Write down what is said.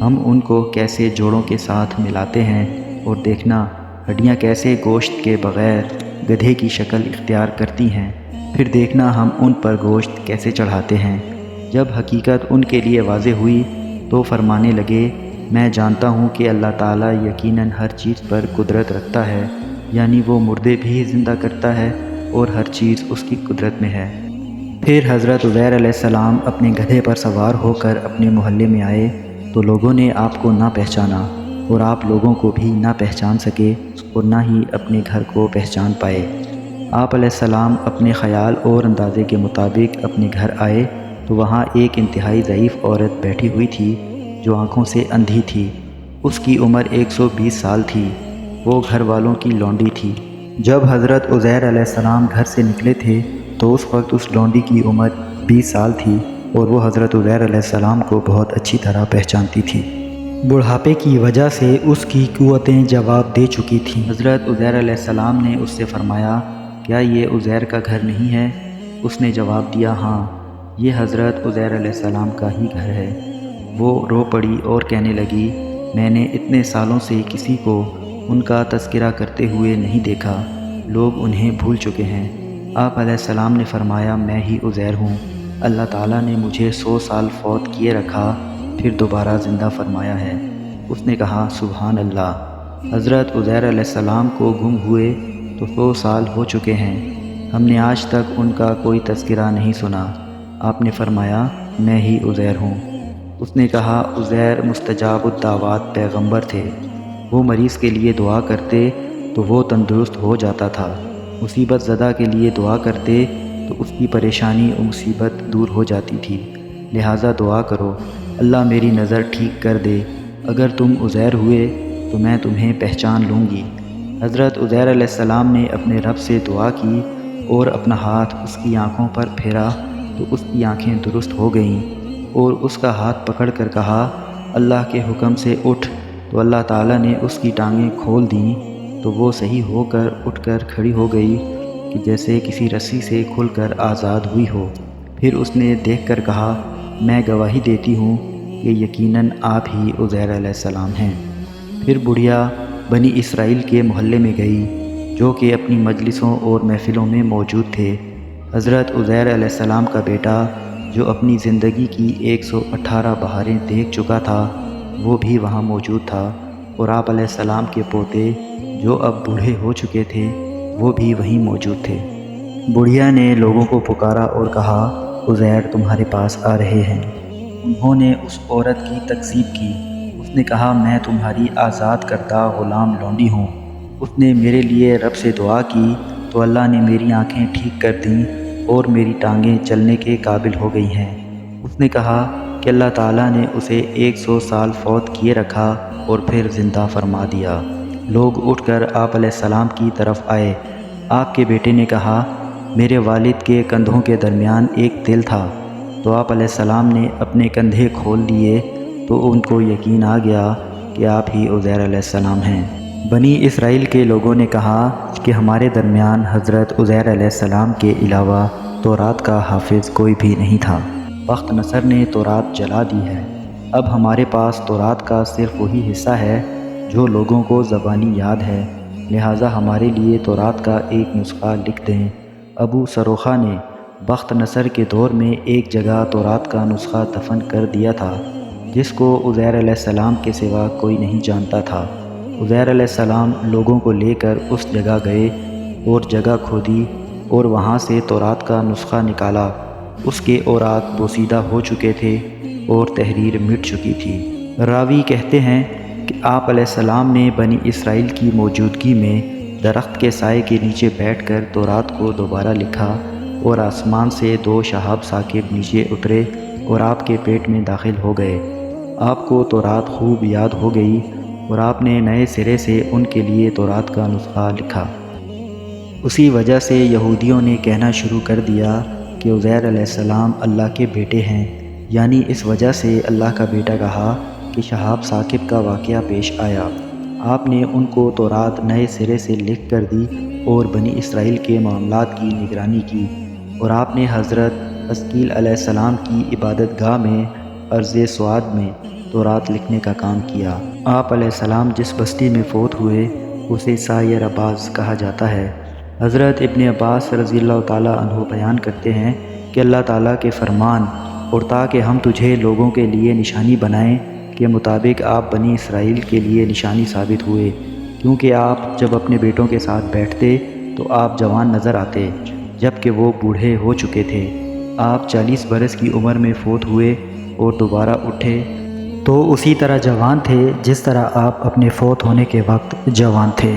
ہم ان کو کیسے جوڑوں کے ساتھ ملاتے ہیں، اور دیکھنا ہڈیاں کیسے گوشت کے بغیر گدھے کی شکل اختیار کرتی ہیں، پھر دیکھنا ہم ان پر گوشت کیسے چڑھاتے ہیں۔ جب حقیقت ان کے لیے واضح ہوئی تو فرمانے لگے، میں جانتا ہوں کہ اللہ تعالیٰ یقیناً ہر چیز پر قدرت رکھتا ہے، یعنی وہ مردے بھی زندہ کرتا ہے اور ہر چیز اس کی قدرت میں ہے۔ پھر حضرت عزیر علیہ السلام اپنے گدھے پر سوار ہو کر اپنے محلے میں آئے تو لوگوں نے آپ کو نہ پہچانا، اور آپ لوگوں کو بھی نہ پہچان سکے اور نہ ہی اپنے گھر کو پہچان پائے۔ آپ علیہ السلام اپنے خیال اور اندازے کے مطابق اپنے گھر آئے تو وہاں ایک انتہائی ضعیف عورت بیٹھی ہوئی تھی جو آنکھوں سے اندھی تھی۔ اس کی عمر 120 سال تھی۔ وہ گھر والوں کی لونڈی تھی۔ جب حضرت عزیر علیہ السلام گھر سے نکلے تھے تو اس وقت اس لونڈی کی عمر 20 سال تھی، اور وہ حضرت عزیر علیہ السلام کو بہت اچھی طرح پہچانتی تھی۔ بڑھاپے کی وجہ سے اس کی قوتیں جواب دے چکی تھیں۔ حضرت عزیر علیہ السلام نے اس سے فرمایا، کیا یہ عزیر کا گھر نہیں ہے؟ اس نے جواب دیا، ہاں، یہ حضرت عزیر علیہ السلام کا ہی گھر ہے۔ وہ رو پڑی اور کہنے لگی، میں نے اتنے سالوں سے کسی کو ان کا تذکرہ کرتے ہوئے نہیں دیکھا، لوگ انہیں بھول چکے ہیں۔ آپ علیہ السلام نے فرمایا، میں ہی عزیر ہوں۔ اللہ تعالیٰ نے مجھے 100 سال فوت کیے رکھا، پھر دوبارہ زندہ فرمایا ہے۔ اس نے کہا، سبحان اللہ۔ حضرت عزیر علیہ السلام کو گم ہوئے تو 100 سال ہو چکے ہیں، ہم نے آج تک ان کا کوئی تذکرہ نہیں سنا۔ آپ نے فرمایا، میں ہی عزیر ہوں۔ اس نے کہا، عزیر مستجاب الدعوات پیغمبر تھے، وہ مریض کے لیے دعا کرتے تو وہ تندرست ہو جاتا تھا، مصیبت زدہ کے لیے دعا کرتے تو اس کی پریشانی و مصیبت دور ہو جاتی تھی، لہٰذا دعا کرو، اللہ میری نظر ٹھیک کر دے، اگر تم عزیر ہوئے تو میں تمہیں پہچان لوں گی۔ حضرت عزیر علیہ السلام نے اپنے رب سے دعا کی اور اپنا ہاتھ اس کی آنکھوں پر پھیرا تو اس کی آنکھیں درست ہو گئیں، اور اس کا ہاتھ پکڑ کر کہا، اللہ کے حکم سے اٹھ، تو اللہ تعالیٰ نے اس کی ٹانگیں کھول دیں تو وہ صحیح ہو کر اٹھ کر کھڑی ہو گئی کہ جیسے کسی رسی سے کھل کر آزاد ہوئی ہو۔ پھر اس نے دیکھ کر کہا، میں گواہی دیتی ہوں کہ یقیناً آپ ہی عزیر علیہ السلام ہیں۔ پھر بڑھیا بنی اسرائیل کے محلے میں گئی جو کہ اپنی مجلسوں اور محفلوں میں موجود تھے۔ حضرت عزیر علیہ السلام کا بیٹا جو اپنی زندگی کی 118 بہاریں دیکھ چکا تھا وہ بھی وہاں موجود تھا، اور آپ علیہ السلام کے پوتے جو اب بوڑھے ہو چکے تھے وہ بھی وہیں موجود تھے۔ بڑھیا نے لوگوں کو پکارا اور کہا، عزیر تمہارے پاس آ رہے ہیں۔ انہوں نے اس عورت کی تکذیب کی۔ اس نے کہا، میں تمہاری آزاد کردہ غلام لونڈی ہوں۔ اس نے میرے لیے رب سے دعا کی تو اللہ نے میری آنکھیں ٹھیک کر دیں اور میری ٹانگیں چلنے کے قابل ہو گئی ہیں۔ اس نے کہا کہ اللہ تعالیٰ نے اسے 100 سال فوت کیے رکھا اور پھر زندہ فرما دیا۔ لوگ اٹھ کر آپ علیہ السلام کی طرف آئے۔ آپ کے بیٹے نے کہا، میرے والد کے کندھوں کے درمیان ایک دل تھا، تو آپ علیہ السلام نے اپنے کندھے کھول دیے تو ان کو یقین آ گیا کہ آپ ہی عزیر علیہ السلام ہیں۔ بنی اسرائیل کے لوگوں نے کہا کہ ہمارے درمیان حضرت عزیر علیہ السلام کے علاوہ تورات کا حافظ کوئی بھی نہیں تھا۔ بخت نصر نے تورات جلا دی ہے، اب ہمارے پاس تورات کا صرف وہی حصہ ہے جو لوگوں کو زبانی یاد ہے، لہٰذا ہمارے لیے تورات کا ایک نسخہ لکھ دیں۔ ابو سروخہ نے بخت نصر کے دور میں ایک جگہ تورات کا نسخہ دفن کر دیا تھا جس کو عزیر علیہ السلام کے سوا کوئی نہیں جانتا تھا۔ عزیر علیہ السلام لوگوں کو لے کر اس جگہ گئے اور جگہ کھودی اور وہاں سے تورات کا نسخہ نکالا۔ اس کے اوراق بوسیدہ ہو چکے تھے اور تحریر مٹ چکی تھی۔ راوی کہتے ہیں کہ آپ علیہ السلام نے بنی اسرائیل کی موجودگی میں درخت کے سائے کے نیچے بیٹھ کر تورات کو دوبارہ لکھا، اور آسمان سے 2 شہاب ثاقب نیچے اترے اور آپ کے پیٹ میں داخل ہو گئے۔ آپ کو تورات خوب یاد ہو گئی اور آپ نے نئے سرے سے ان کے لیے تورات کا نسخہ لکھا۔ اسی وجہ سے یہودیوں نے کہنا شروع کر دیا کہ عزیر علیہ السلام اللہ کے بیٹے ہیں، یعنی اس وجہ سے اللہ کا بیٹا کہا کہ شہاب ثاقب کا واقعہ پیش آیا۔ آپ نے ان کو تورات نئے سرے سے لکھ کر دی اور بنی اسرائیل کے معاملات کی نگرانی کی، اور آپ نے حضرت حزقیل علیہ السلام کی عبادت گاہ میں ارض سواد میں تورات لکھنے کا کام کیا۔ آپ علیہ السلام جس بستی میں فوت ہوئے اسے سائر عباس کہا جاتا ہے۔ حضرت ابن عباس رضی اللہ تعالیٰ عنہ بیان کرتے ہیں کہ اللہ تعالیٰ کے فرمان اور تاکہ ہم تجھے لوگوں کے لیے نشانی بنائیں کے مطابق آپ بنی اسرائیل کے لیے نشانی ثابت ہوئے، کیونکہ آپ جب اپنے بیٹوں کے ساتھ بیٹھتے تو آپ جوان نظر آتے جبکہ وہ بوڑھے ہو چکے تھے۔ آپ 40 برس کی عمر میں فوت ہوئے اور دوبارہ اٹھے تو اسی طرح جوان تھے جس طرح آپ اپنے فوت ہونے کے وقت جوان تھے۔